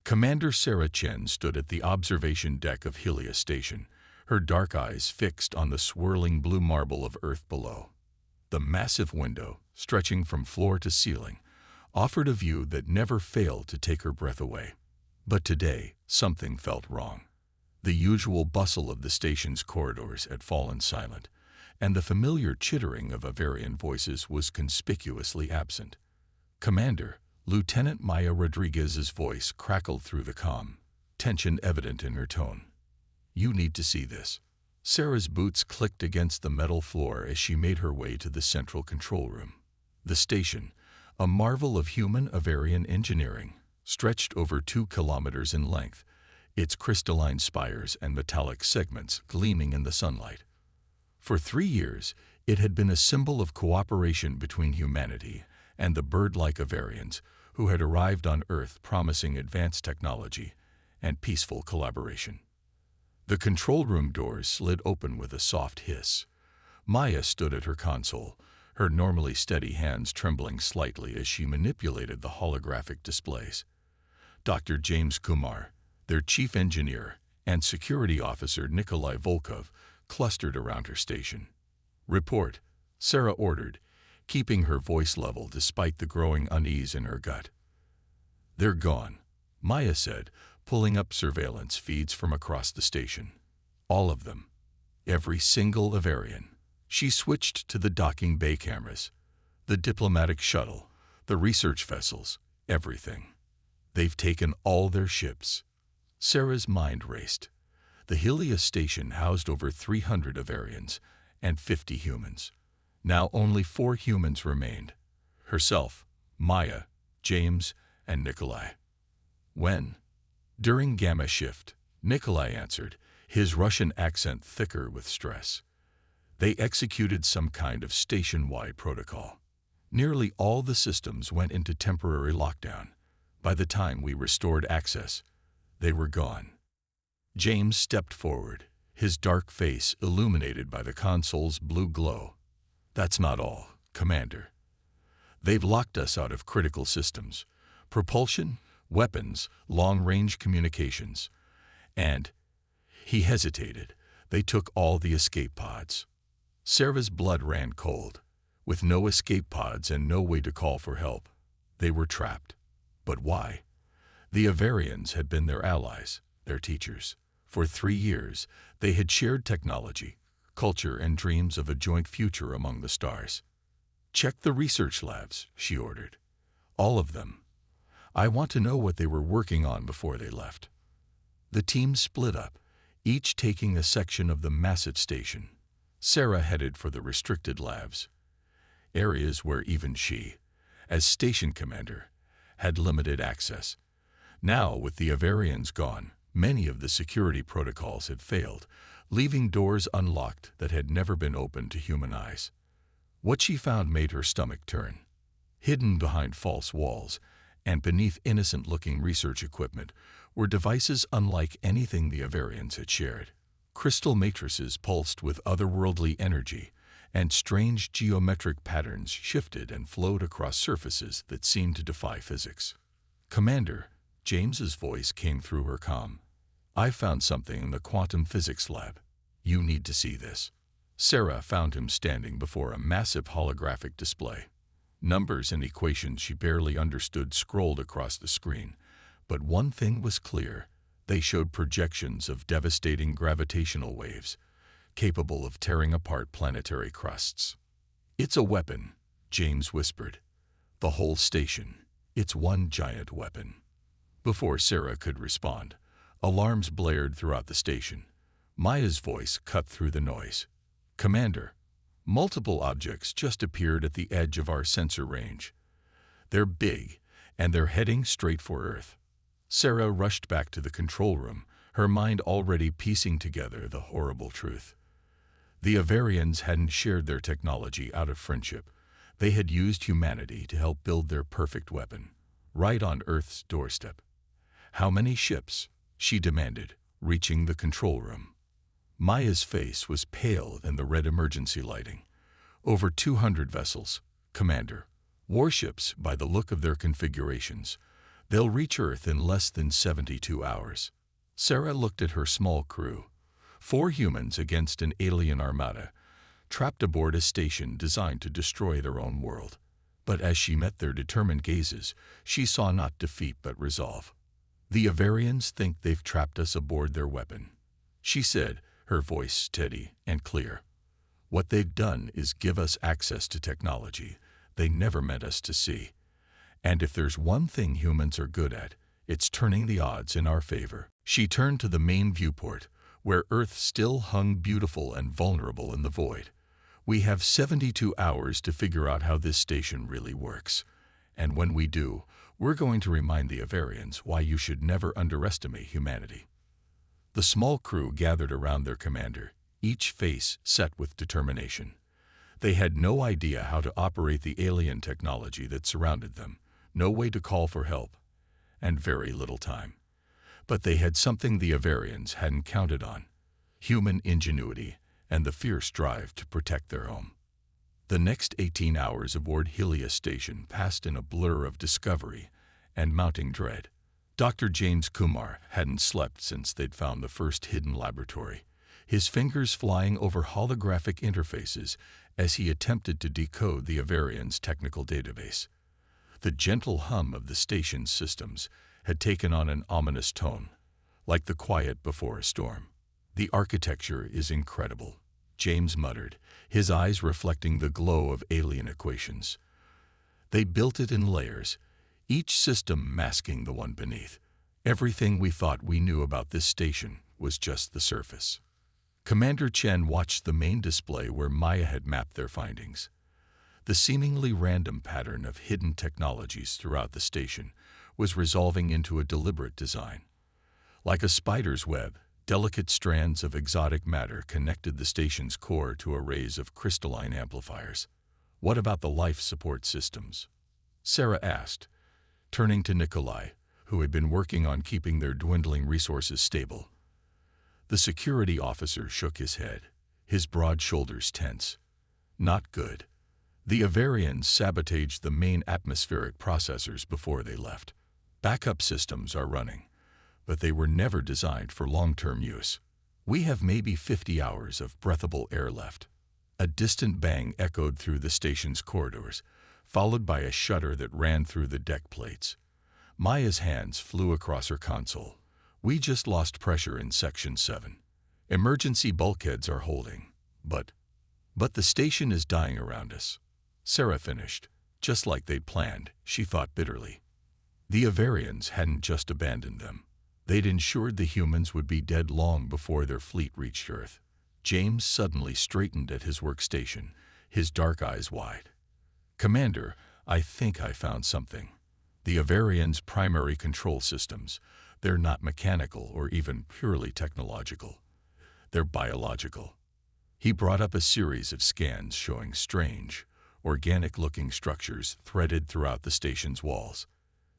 Commander Sarah Chen stood at the observation deck of Helios Station, her dark eyes fixed on the swirling blue marble of Earth below. The massive window, stretching from floor to ceiling, offered a view that never failed to take her breath away. But today, something felt wrong. The usual bustle of the station's corridors had fallen silent, and the familiar chittering of Avarian voices was conspicuously absent. "Commander," Lieutenant Maya Rodriguez's voice crackled through the comm, tension evident in her tone. "You need to see this." Sarah's boots clicked against the metal floor as she made her way to the central control room. The station, a marvel of human Avarian engineering, stretched over 2 kilometers in length, its crystalline spires and metallic segments gleaming in the sunlight. For 3 years, it had been a symbol of cooperation between humanity and the bird-like Avarians who had arrived on Earth promising advanced technology and peaceful collaboration. The control room doors slid open with a soft hiss. Maya stood at her console, her normally steady hands trembling slightly as she manipulated the holographic displays. Dr. James Kumar, their chief engineer, and security officer Nikolai Volkov clustered around her station. "Report," Sarah ordered, keeping her voice level despite the growing unease in her gut. "They're gone," Maya said, pulling up surveillance feeds from across the station. "All of them. Every single Avarian." She switched to the docking bay cameras. "The diplomatic shuttle, the research vessels, everything. They've taken all their ships." Sarah's mind raced. The Helios station housed over 300 Avarians and 50 humans. Now only 4 humans remained: herself, Maya, James, and Nikolai. "When?" "During Gamma Shift," Nikolai answered, his Russian accent thicker with stress. "They executed some kind of station-wide protocol. Nearly all the systems went into temporary lockdown. By the time we restored access, they were gone." James stepped forward, his dark face illuminated by the console's blue glow. "That's not all, Commander. They've locked us out of critical systems: propulsion, weapons, long-range communications, and—" He hesitated. "They took all the escape pods." Sarah's blood ran cold. With no escape pods and no way to call for help, they were trapped. But why? The Avarians had been their allies, their teachers. For 3 years, they had shared technology, culture, and dreams of a joint future among the stars. "Check the research labs," she ordered. "All of them. I want to know what they were working on before they left." The team split up, each taking a section of the massive station. Sarah headed for the restricted labs, areas where even she, as station commander, had limited access. Now, with the Avarians gone, many of the security protocols had failed, leaving doors unlocked that had never been opened to human eyes. What she found made her stomach turn. Hidden behind false walls and beneath innocent-looking research equipment were devices unlike anything the Avarians had shared. Crystal matrices pulsed with otherworldly energy, and strange geometric patterns shifted and flowed across surfaces that seemed to defy physics. "Commander," James's voice came through her comm. "I found something in the quantum physics lab. You need to see this." Sarah found him standing before a massive holographic display. Numbers and equations she barely understood scrolled across the screen, but one thing was clear: they showed projections of devastating gravitational waves, capable of tearing apart planetary crusts. "It's a weapon," James whispered. "The whole station. It's one giant weapon." Before Sarah could respond, alarms blared throughout the station. Maya's voice cut through the noise. "Commander, multiple objects just appeared at the edge of our sensor range. They're big, and they're heading straight for Earth." Sarah rushed back to the control room, her mind already piecing together the horrible truth. The Avarians hadn't shared their technology out of friendship. They had used humanity to help build their perfect weapon, right on Earth's doorstep. "How many ships?" she demanded, reaching the control room. Maya's face was pale in the red emergency lighting. "Over 200 vessels, Commander. Warships by the look of their configurations. They'll reach Earth in less than 72 hours. Sarah looked at her small crew. 4 humans against an alien armada, trapped aboard a station designed to destroy their own world. But as she met their determined gazes, she saw not defeat but resolve. "The Avarians think they've trapped us aboard their weapon," she said, her voice steady and clear. "What they've done is give us access to technology they never meant us to see. And if there's one thing humans are good at, it's turning the odds in our favor." She turned to the main viewport, where Earth still hung beautiful and vulnerable in the void. "We have 72 hours to figure out how this station really works. And when we do, we're going to remind the Avarians why you should never underestimate humanity." The small crew gathered around their commander, each face set with determination. They had no idea how to operate the alien technology that surrounded them, no way to call for help, and very little time. But they had something the Avarians hadn't counted on: human ingenuity and the fierce drive to protect their home. The next 18 hours aboard Helios Station passed in a blur of discovery and mounting dread. Dr. James Kumar hadn't slept since they'd found the first hidden laboratory, his fingers flying over holographic interfaces as he attempted to decode the Avarians' technical database. The gentle hum of the station's systems had taken on an ominous tone, like the quiet before a storm. "The architecture is incredible," James muttered, his eyes reflecting the glow of alien equations. "They built it in layers, each system masking the one beneath. Everything we thought we knew about this station was just the surface." Commander Chen watched the main display where Maya had mapped their findings. The seemingly random pattern of hidden technologies throughout the station was resolving into a deliberate design. Like a spider's web, delicate strands of exotic matter connected the station's core to arrays of crystalline amplifiers. "What about the life support systems?" Sarah asked, turning to Nikolai, who had been working on keeping their dwindling resources stable. The security officer shook his head, his broad shoulders tense. "Not good. The Avarians sabotaged the main atmospheric processors before they left. Backup systems are running, but they were never designed for long-term use. We have maybe 50 hours of breathable air left." A distant bang echoed through the station's corridors, followed by a shudder that ran through the deck plates. Maya's hands flew across her console. "We just lost pressure in Section 7. Emergency bulkheads are holding, but the station is dying around us." Sarah finished, just like they'd planned, she thought bitterly. The Avarians hadn't just abandoned them. They'd ensured the humans would be dead long before their fleet reached Earth. James suddenly straightened at his workstation, his dark eyes wide. "Commander, I think I found something. The Avarians' primary control systems, they're not mechanical or even purely technological. They're biological." He brought up a series of scans showing strange, organic-looking structures threaded throughout the station's walls.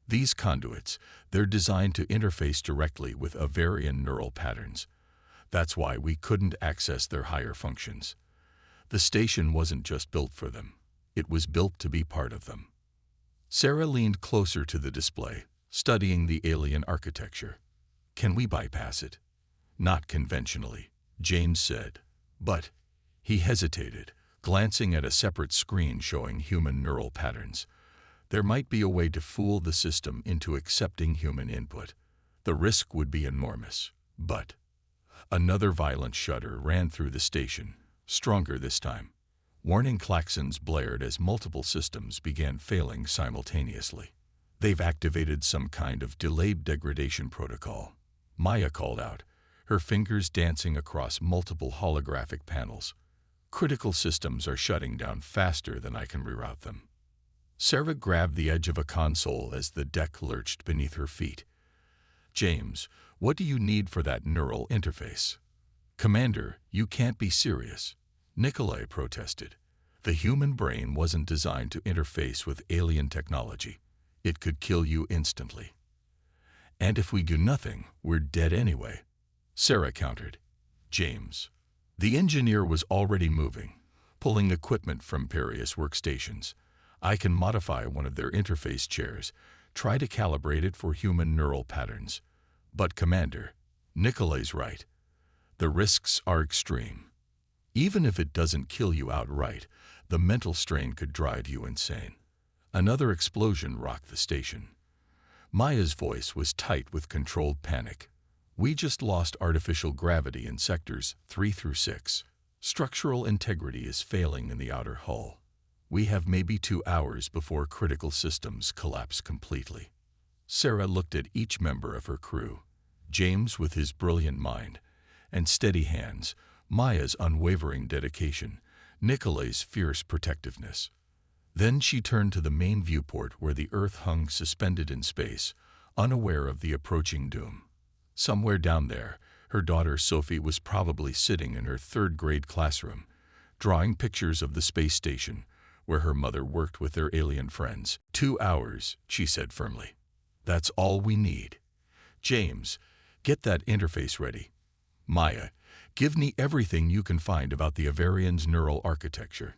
These conduits, they're designed to interface directly with Avarian neural patterns. That's why we couldn't access their higher functions. The station wasn't just built for them. It was built to be part of them. Sarah leaned closer to the display, studying the alien architecture. "Can we bypass it?" "Not conventionally," James said. "But—" He hesitated, glancing at a separate screen showing human neural patterns. "There might be a way to fool the system into accepting human input. The risk would be enormous, but—" Another violent shudder ran through the station, stronger this time. Warning klaxons blared as multiple systems began failing simultaneously. "They've activated some kind of delayed degradation protocol," Maya called out, her fingers dancing across multiple holographic panels. "Critical systems are shutting down faster than I can reroute them." Sarah grabbed the edge of a console as the deck lurched beneath her feet. "James, what do you need for that neural interface?" "Commander, you can't be serious," Nikolai protested. "The human brain wasn't designed to interface with alien technology. It could kill you instantly. And if we do nothing, we're dead anyway," Sarah countered. "James." The engineer was already moving, pulling equipment from various workstations. "I can modify one of their interface chairs, try to calibrate it for human neural patterns. But Commander, Nikolai's right. The risks are extreme. Even if it doesn't kill you outright, the mental strain could drive you insane. Another explosion rocked the station. Maya's voice was tight with controlled panic. We just lost artificial gravity in sectors 3 through 6. Structural integrity is failing in the outer hull. We have maybe 2 hours before critical systems collapse completely. Sarah looked at each member of her crew. James with his brilliant mind and steady hands, Maya's unwavering dedication, Nikolai's fierce protectiveness. Then she turned to the main viewport where the Earth hung suspended in space, unaware of the approaching doom. Somewhere down there, her daughter Sophie was probably sitting in her 3rd-grade classroom, drawing pictures of the space station where her mother worked with their alien friends. 2 hours, she said firmly. That's all we need. James, get that interface ready. Maya, give me everything you can find about the Avarian's neural architecture.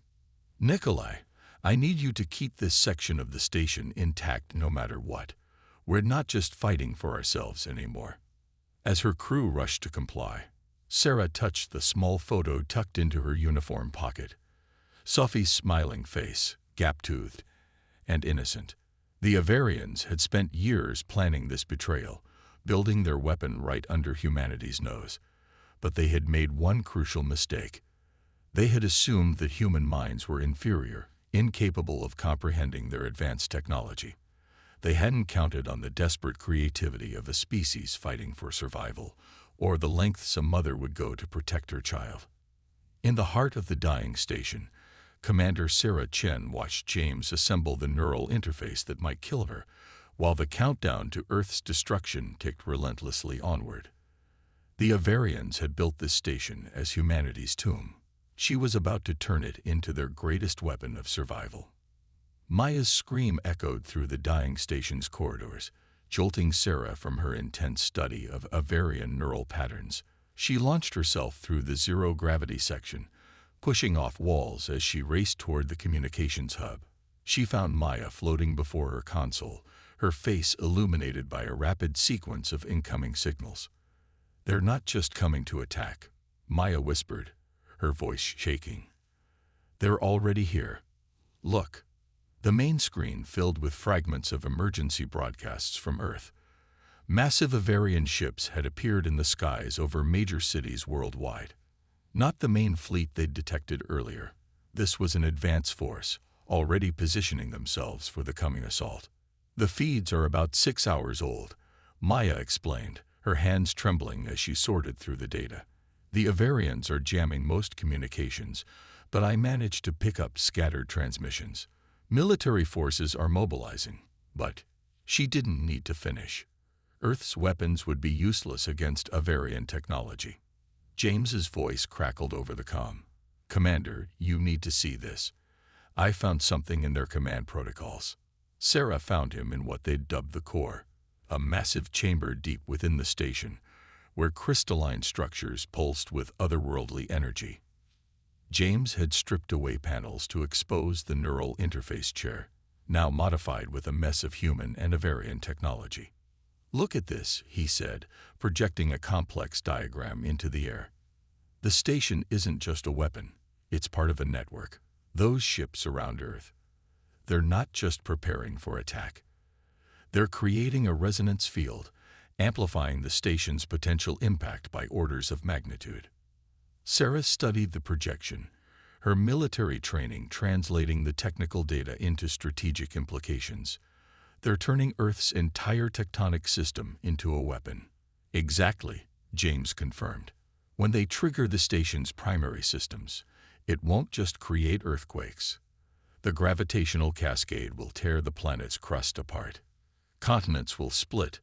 Nikolai, I need you to keep this section of the station intact no matter what. We're not just fighting for ourselves anymore. As her crew rushed to comply, Sarah touched the small photo tucked into her uniform pocket. Sophie's smiling face, gap-toothed and innocent. The Avarians had spent years planning this betrayal, building their weapon right under humanity's nose. But they had made one crucial mistake. They had assumed that human minds were inferior, incapable of comprehending their advanced technology. They hadn't counted on the desperate creativity of a species fighting for survival, or the lengths a mother would go to protect her child. In the heart of the dying station, Commander Sarah Chen watched James assemble the neural interface that might kill her, while the countdown to Earth's destruction ticked relentlessly onward. The Avarians had built this station as humanity's tomb. She was about to turn it into their greatest weapon of survival. Maya's scream echoed through the dying station's corridors, jolting Sarah from her intense study of Avarian neural patterns. She launched herself through the zero-gravity section, pushing off walls as she raced toward the communications hub. She found Maya floating before her console, her face illuminated by a rapid sequence of incoming signals. They're not just coming to attack, Maya whispered, her voice shaking. They're already here. Look. The main screen filled with fragments of emergency broadcasts from Earth. Massive Avarian ships had appeared in the skies over major cities worldwide. Not the main fleet they'd detected earlier. This was an advance force, already positioning themselves for the coming assault. The feeds are about 6 hours old, Maya explained, her hands trembling as she sorted through the data. The Avarians are jamming most communications, but I managed to pick up scattered transmissions. Military forces are mobilizing, but she didn't need to finish. Earth's weapons would be useless against Avarian technology. James's voice crackled over the comm. Commander, you need to see this. I found something in their command protocols. Sarah found him in what they'd dubbed the core, a massive chamber deep within the station, where crystalline structures pulsed with otherworldly energy. James had stripped away panels to expose the neural interface chair, now modified with a mess of human and Avarian technology. Look at this, he said, projecting a complex diagram into the air. The station isn't just a weapon, it's part of a network. Those ships around Earth, they're not just preparing for attack. They're creating a resonance field, amplifying the station's potential impact by orders of magnitude. Sarah studied the projection, her military training translating the technical data into strategic implications. They're turning Earth's entire tectonic system into a weapon. Exactly, James confirmed. When they trigger the station's primary systems, it won't just create earthquakes. The gravitational cascade will tear the planet's crust apart. Continents will split,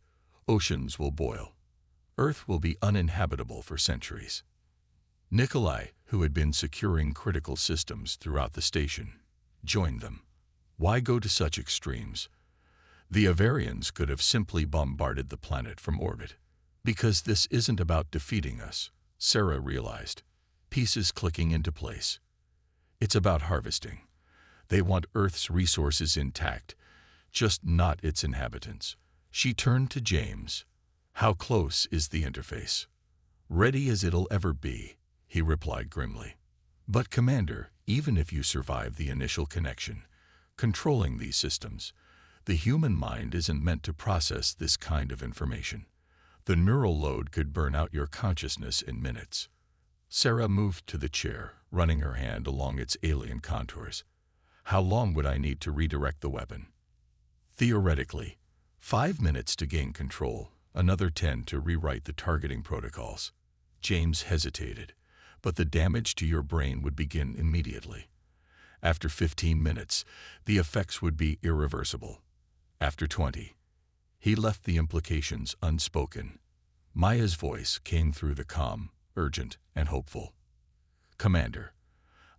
oceans will boil. Earth will be uninhabitable for centuries. Nikolai, who had been securing critical systems throughout the station, joined them. Why go to such extremes? The Avarians could have simply bombarded the planet from orbit. Because this isn't about defeating us, Sarah realized, pieces clicking into place. It's about harvesting. They want Earth's resources intact, just not its inhabitants. She turned to James. "How close is the interface?" "Ready as it'll ever be," he replied grimly. "But Commander, even if you survive the initial connection, controlling these systems, the human mind isn't meant to process this kind of information. The neural load could burn out your consciousness in minutes." Sarah moved to the chair, running her hand along its alien contours. "How long would I need to redirect the weapon?" "Theoretically, 5 minutes to gain control, another 10 to rewrite the targeting protocols." James hesitated, "But the damage to your brain would begin immediately. After 15 minutes, the effects would be irreversible. After 20, he left the implications unspoken. Maya's voice came through the calm, urgent, and hopeful. "Commander,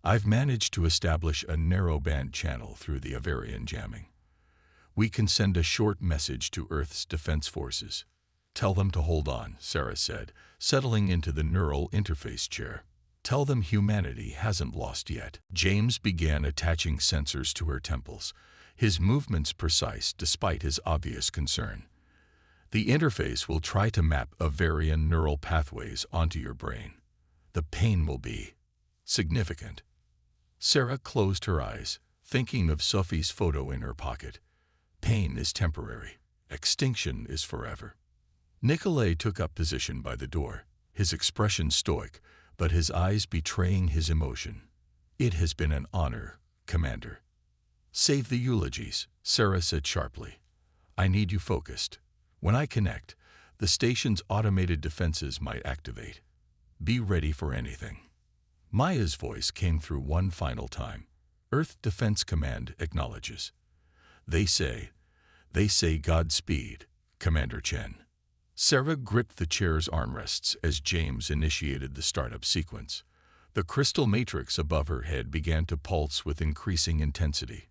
I've managed to establish a narrowband channel through the Avarian jamming. We can send a short message to Earth's defense forces." "Tell them to hold on," Sarah said, settling into the neural interface chair. "Tell them humanity hasn't lost yet." James began attaching sensors to her temples, his movements precise despite his obvious concern. "The interface will try to map Avarian neural pathways onto your brain. The pain will be significant." Sarah closed her eyes, thinking of Sophie's photo in her pocket. Pain is temporary. Extinction is forever. Nikolai took up position by the door, his expression stoic, but his eyes betraying his emotion. "It has been an honor, Commander." "Save the eulogies," Sarah said sharply. "I need you focused. When I connect, the station's automated defenses might activate. Be ready for anything." Maya's voice came through one final time. "Earth Defense Command acknowledges." They say Godspeed, Commander Chen." Sarah gripped the chair's armrests as James initiated the startup sequence. The crystal matrix above her head began to pulse with increasing intensity.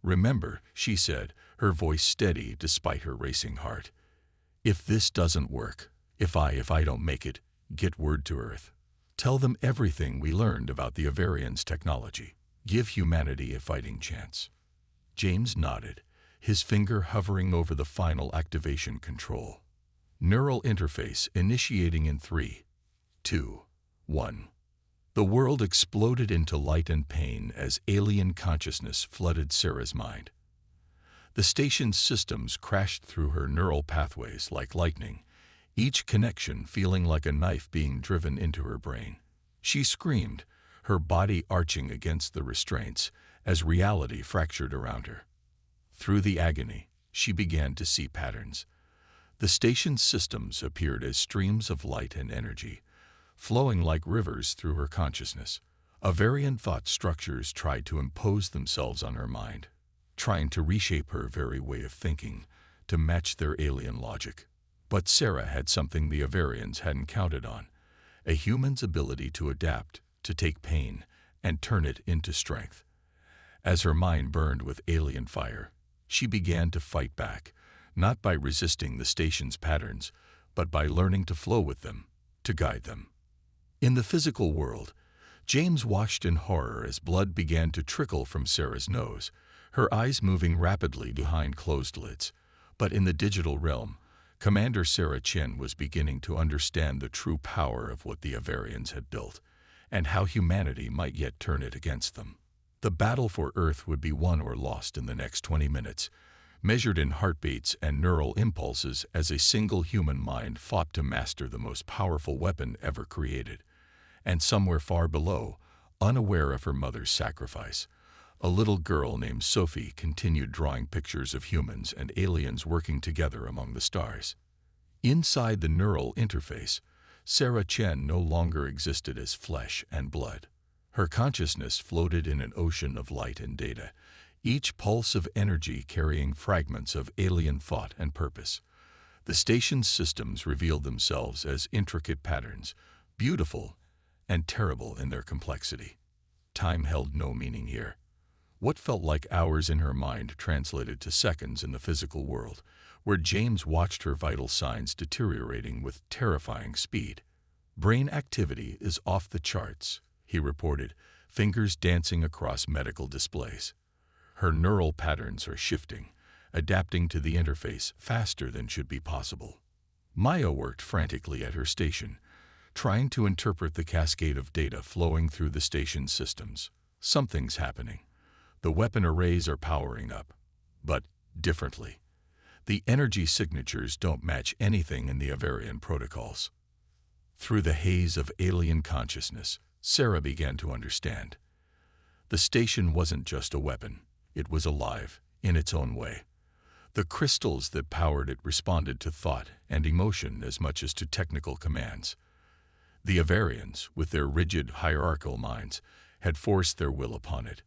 "Remember," she said, her voice steady despite her racing heart. "If this doesn't work, if I don't make it, get word to Earth. Tell them everything we learned about the Avarians' technology. Give humanity a fighting chance." James nodded, his finger hovering over the final activation control. Neural interface initiating in 3, 2, 1. The world exploded into light and pain as alien consciousness flooded Sarah's mind. The station's systems crashed through her neural pathways like lightning, each connection feeling like a knife being driven into her brain. She screamed, her body arching against the restraints as reality fractured around her. Through the agony, she began to see patterns. The station's systems appeared as streams of light and energy, flowing like rivers through her consciousness. Avarian thought structures tried to impose themselves on her mind, trying to reshape her very way of thinking to match their alien logic. But Sarah had something the Avarians hadn't counted on: a human's ability to adapt, to take pain, and turn it into strength. As her mind burned with alien fire, she began to fight back, not by resisting the station's patterns, but by learning to flow with them, to guide them. In the physical world, James watched in horror as blood began to trickle from Sarah's nose, her eyes moving rapidly behind closed lids. But in the digital realm, Commander Sarah Chen was beginning to understand the true power of what the Avarians had built, and how humanity might yet turn it against them. The battle for Earth would be won or lost in the next 20 minutes, measured in heartbeats and neural impulses as a single human mind fought to master the most powerful weapon ever created. And somewhere far below, unaware of her mother's sacrifice, a little girl named Sophie continued drawing pictures of humans and aliens working together among the stars. Inside the neural interface, Sarah Chen no longer existed as flesh and blood. Her consciousness floated in an ocean of light and data, each pulse of energy carrying fragments of alien thought and purpose. The station's systems revealed themselves as intricate patterns, beautiful and terrible in their complexity. Time held no meaning here. What felt like hours in her mind translated to seconds in the physical world, where James watched her vital signs deteriorating with terrifying speed. "Brain activity is off the charts," he reported, fingers dancing across medical displays. "Her neural patterns are shifting, adapting to the interface faster than should be possible. Maya worked frantically at her station, trying to interpret the cascade of data flowing through the station's systems. Something's happening. The weapon arrays are powering up, but differently. The energy signatures don't match anything in the Avarian protocols. Through the haze of alien consciousness, Sarah began to understand. The station wasn't just a weapon. It was alive, in its own way. The crystals that powered it responded to thought and emotion as much as to technical commands. The Avarians, with their rigid, hierarchical minds, had forced their will upon it.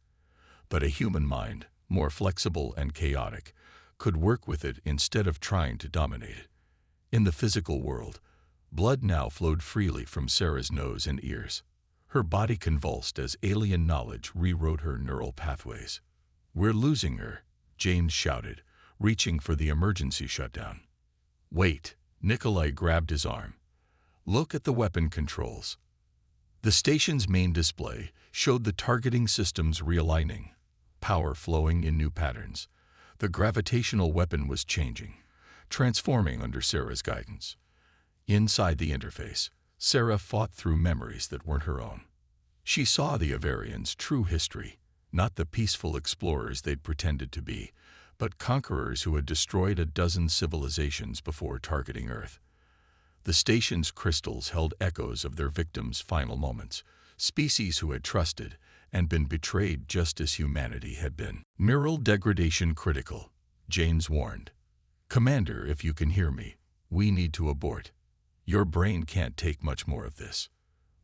But a human mind, more flexible and chaotic, could work with it instead of trying to dominate it. In the physical world, blood now flowed freely from Sarah's nose and ears. Her body convulsed as alien knowledge rewrote her neural pathways. "We're losing her," James shouted, reaching for the emergency shutdown. "Wait," Nikolai grabbed his arm. "Look at the weapon controls." The station's main display showed the targeting systems realigning, power flowing in new patterns. The gravitational weapon was changing, transforming under Sarah's guidance. Inside the interface, Sarah fought through memories that weren't her own. She saw the Avarians' true history, not the peaceful explorers they'd pretended to be, but conquerors who had destroyed a dozen civilizations before targeting Earth. The station's crystals held echoes of their victims' final moments, species who had trusted and been betrayed just as humanity had been. "Neural degradation critical," James warned. "Commander, if you can hear me, we need to abort. Your brain can't take much more of this."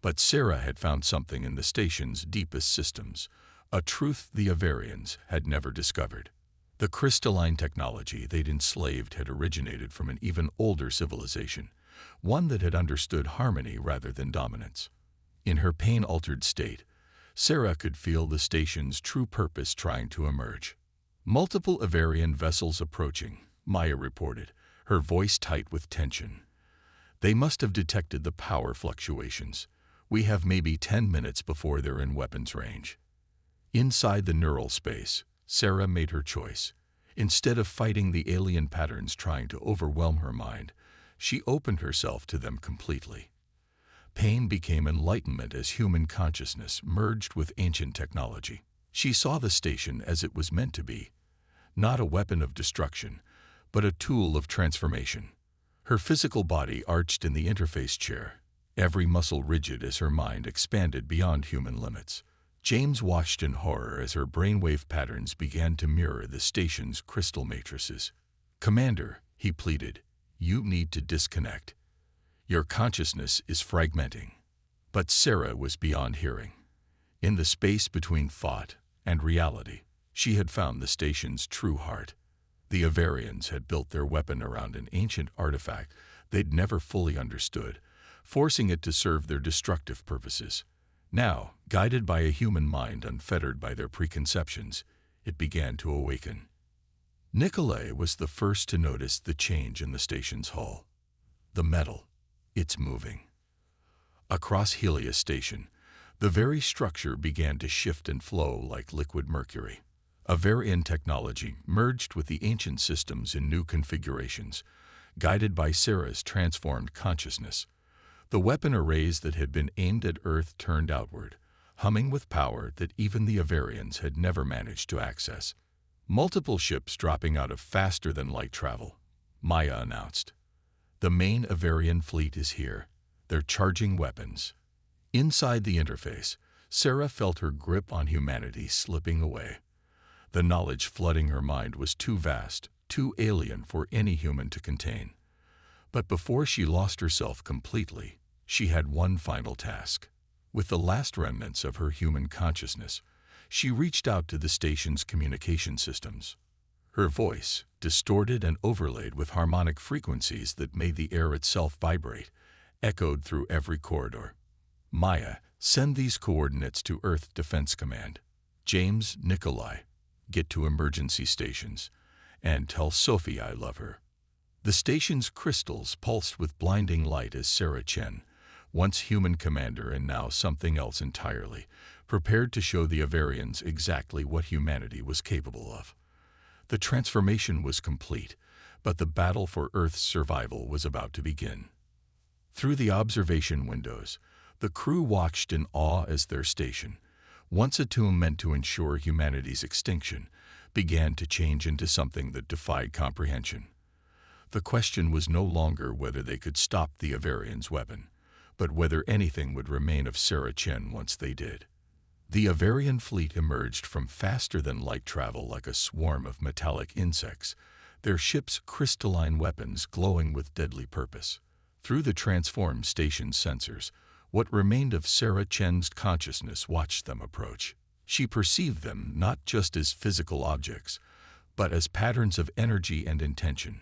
But Sarah had found something in the station's deepest systems, a truth the Avarians had never discovered. The crystalline technology they'd enslaved had originated from an even older civilization, one that had understood harmony rather than dominance. In her pain-altered state, Sarah could feel the station's true purpose trying to emerge. "Multiple Avarian vessels approaching," Maya reported, her voice tight with tension. "They must have detected the power fluctuations. We have maybe 10 minutes before they're in weapons range." Inside the neural space, Sarah made her choice. Instead of fighting the alien patterns trying to overwhelm her mind, she opened herself to them completely. Pain became enlightenment as human consciousness merged with ancient technology. She saw the station as it was meant to be, not a weapon of destruction, but a tool of transformation. Her physical body arched in the interface chair, every muscle rigid as her mind expanded beyond human limits. James watched in horror as her brainwave patterns began to mirror the station's crystal matrices. "Commander," he pleaded, "you need to disconnect. Your consciousness is fragmenting." But Sarah was beyond hearing. In the space between thought and reality, she had found the station's true heart. The Avarians had built their weapon around an ancient artifact they'd never fully understood, forcing it to serve their destructive purposes. Now, guided by a human mind unfettered by their preconceptions, it began to awaken. Nikolai was the first to notice the change in the station's hull. The metal, it's moving. Across Helios Station, the very structure began to shift and flow like liquid mercury. Avarian technology merged with the ancient systems in new configurations, guided by Sarah's transformed consciousness. The weapon arrays that had been aimed at Earth turned outward, humming with power that even the Avarians had never managed to access. "Multiple ships dropping out of faster-than-light travel," Maya announced. "The main Avarian fleet is here. They're charging weapons." Inside the interface, Sarah felt her grip on humanity slipping away. The knowledge flooding her mind was too vast, too alien for any human to contain. But before she lost herself completely, she had one final task. With the last remnants of her human consciousness, she reached out to the station's communication systems. Her voice, distorted and overlaid with harmonic frequencies that made the air itself vibrate, echoed through every corridor. "Maya, send these coordinates to Earth Defense Command. James, Nikolai, get to emergency stations. And tell Sophie I love her." The station's crystals pulsed with blinding light as Sarah Chen, once human commander and now something else entirely, prepared to show the Avarians exactly what humanity was capable of. The transformation was complete, but the battle for Earth's survival was about to begin. Through the observation windows, the crew watched in awe as their station, once a tomb meant to ensure humanity's extinction, began to change into something that defied comprehension. The question was no longer whether they could stop the Avarians' weapon, but whether anything would remain of Sarah Chen once they did. The Avarian fleet emerged from faster-than-light travel like a swarm of metallic insects, their ships' crystalline weapons glowing with deadly purpose. Through the transformed station's sensors, what remained of Sarah Chen's consciousness watched them approach. She perceived them not just as physical objects, but as patterns of energy and intention,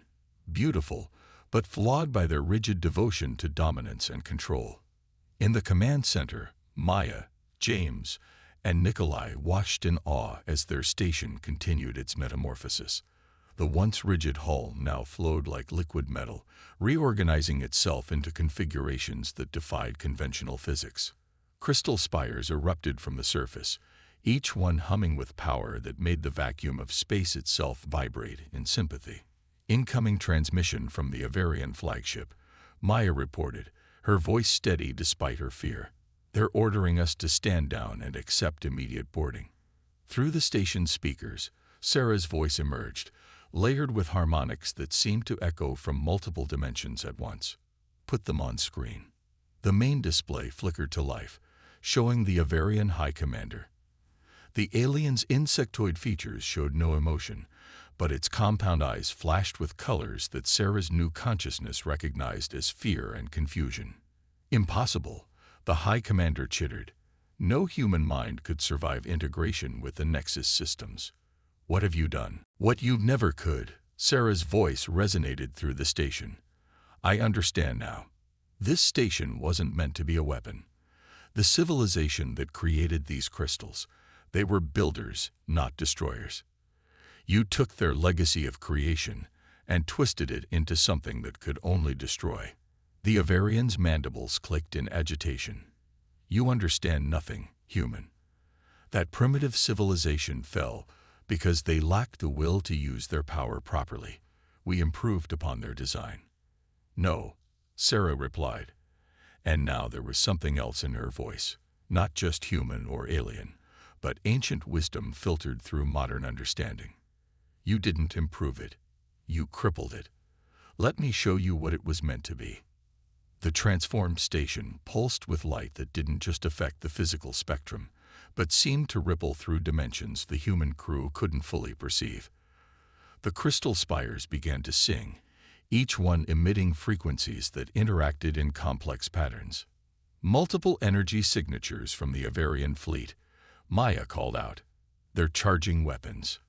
beautiful, but flawed by their rigid devotion to dominance and control. In the command center, Maya, James, and Nikolai watched in awe as their station continued its metamorphosis. The once rigid hull now flowed like liquid metal, reorganizing itself into configurations that defied conventional physics. Crystal spires erupted from the surface, each one humming with power that made the vacuum of space itself vibrate in sympathy. Incoming transmission from the Avarian flagship, Maya reported, her voice steady despite her fear. They're ordering us to stand down and accept immediate boarding. Through the station's speakers, Sarah's voice emerged, layered with harmonics that seemed to echo from multiple dimensions at once. Put them on screen. The main display flickered to life, showing the Avarian High Commander. The alien's insectoid features showed no emotion, but its compound eyes flashed with colors that Sarah's new consciousness recognized as fear and confusion. Impossible, the High Commander chittered. No human mind could survive integration with the Nexus systems. What have you done? What you never could. Sarah's voice resonated through the station. I understand now. This station wasn't meant to be a weapon. The civilization that created these crystals, they were builders, not destroyers. You took their legacy of creation and twisted it into something that could only destroy. The Avarian's mandibles clicked in agitation. You understand nothing, human. That primitive civilization fell because they lacked the will to use their power properly. We improved upon their design. No, Sarah replied. And now there was something else in her voice, not just human or alien, but ancient wisdom filtered through modern understanding. You didn't improve it. You crippled it. Let me show you what it was meant to be. The transformed station pulsed with light that didn't just affect the physical spectrum, but seemed to ripple through dimensions the human crew couldn't fully perceive. The crystal spires began to sing, each one emitting frequencies that interacted in complex patterns. Multiple energy signatures from the Avarian fleet, Maya called out. They're charging weapons.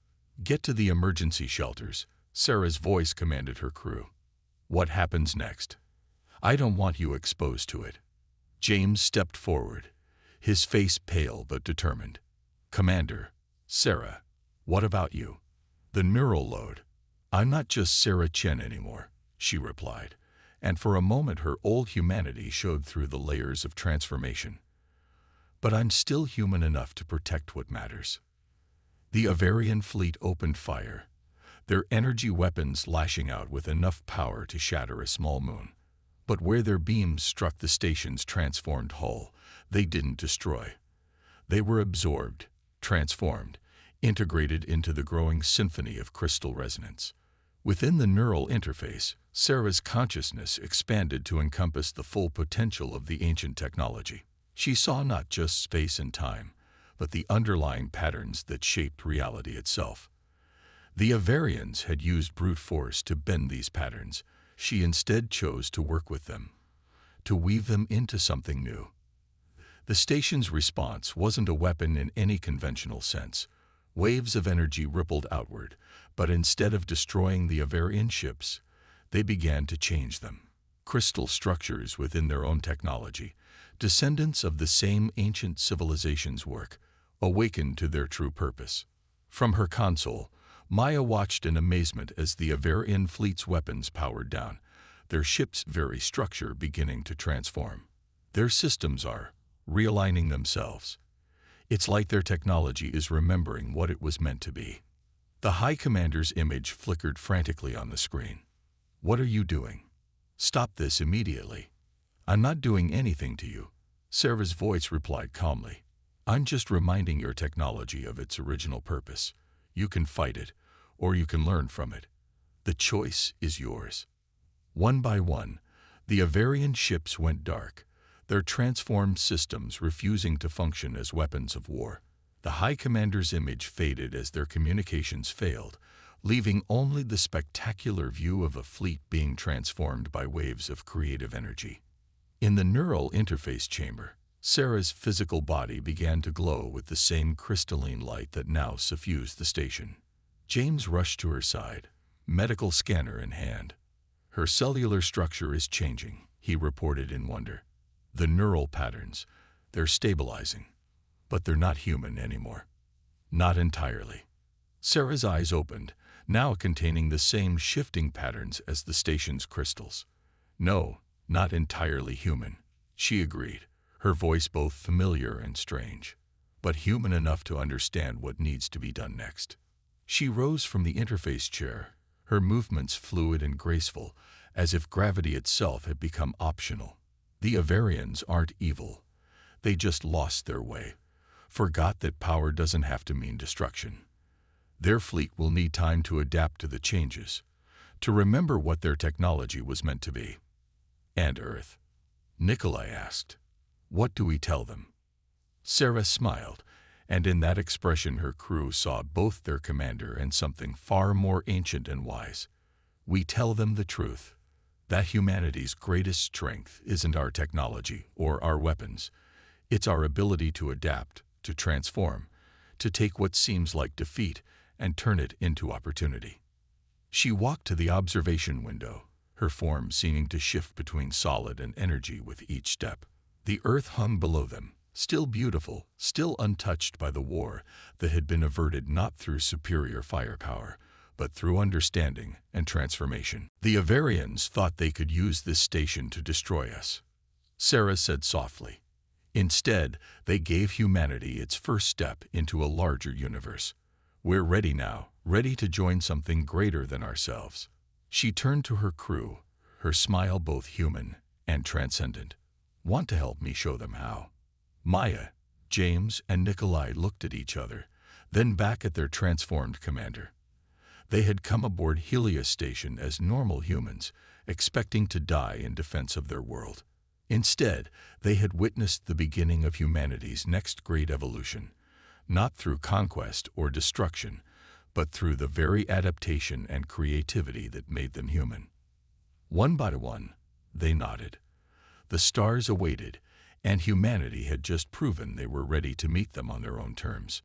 Get to the emergency shelters, Sarah's voice commanded her crew. What happens next? I don't want you exposed to it. James stepped forward, his face pale but determined. Commander, Sarah, what about you? The neural load. I'm not just Sarah Chen anymore, she replied, and for a moment her old humanity showed through the layers of transformation. But I'm still human enough to protect what matters. The Avarian fleet opened fire, their energy weapons lashing out with enough power to shatter a small moon. But where their beams struck the station's transformed hull, they didn't destroy. They were absorbed, transformed, integrated into the growing symphony of crystal resonance. Within the neural interface, Sarah's consciousness expanded to encompass the full potential of the ancient technology. She saw not just space and time, but the underlying patterns that shaped reality itself. The Avarians had used brute force to bend these patterns. She instead chose to work with them, to weave them into something new. The station's response wasn't a weapon in any conventional sense. Waves of energy rippled outward, but instead of destroying the Avarian ships, they began to change them. Crystal structures within their own technology, descendants of the same ancient civilization's work, awakened to their true purpose. From her console, Maya watched in amazement as the Avarian fleet's weapons powered down, their ship's very structure beginning to transform. Their systems are realigning themselves. It's like their technology is remembering what it was meant to be. The High Commander's image flickered frantically on the screen. "What are you doing? Stop this immediately." "I'm not doing anything to you," Sarah's voice replied calmly. "I'm just reminding your technology of its original purpose. You can fight it, or you can learn from it. The choice is yours." One by one, the Avarian ships went dark, their transformed systems refusing to function as weapons of war. The High Commander's image faded as their communications failed, leaving only the spectacular view of a fleet being transformed by waves of creative energy. In the neural interface chamber, Sarah's physical body began to glow with the same crystalline light that now suffused the station. James rushed to her side, medical scanner in hand. "Her cellular structure is changing," he reported in wonder. "The neural patterns, they're stabilizing. But they're not human anymore." "Not entirely." Sarah's eyes opened, now containing the same shifting patterns as the station's crystals. "No, not entirely human," she agreed, her voice both familiar and strange, "but human enough to understand what needs to be done next." She rose from the interface chair, her movements fluid and graceful, as if gravity itself had become optional. "The Avarians aren't evil. They just lost their way, forgot that power doesn't have to mean destruction. Their fleet will need time to adapt to the changes, to remember what their technology was meant to be." "And Earth?" Nikolai asked. "What do we tell them?" Sarah smiled, and in that expression her crew saw both their commander and something far more ancient and wise. "We tell them the truth, that humanity's greatest strength isn't our technology or our weapons. It's our ability to adapt, to transform, to take what seems like defeat and turn it into opportunity." She walked to the observation window, her form seeming to shift between solid and energy with each step. The Earth hung below them, still beautiful, still untouched by the war that had been averted not through superior firepower, but through understanding and transformation. "The Avarians thought they could use this station to destroy us," Sarah said softly. "Instead, they gave humanity its first step into a larger universe. We're ready now, ready to join something greater than ourselves." She turned to her crew, her smile both human and transcendent. "Want to help me show them how?" Maya, James, and Nikolai looked at each other, then back at their transformed commander. They had come aboard Helios Station as normal humans, expecting to die in defense of their world. Instead, they had witnessed the beginning of humanity's next great evolution, not through conquest or destruction, but through the very adaptation and creativity that made them human. One by one, they nodded. The stars awaited, and humanity had just proven they were ready to meet them on their own terms.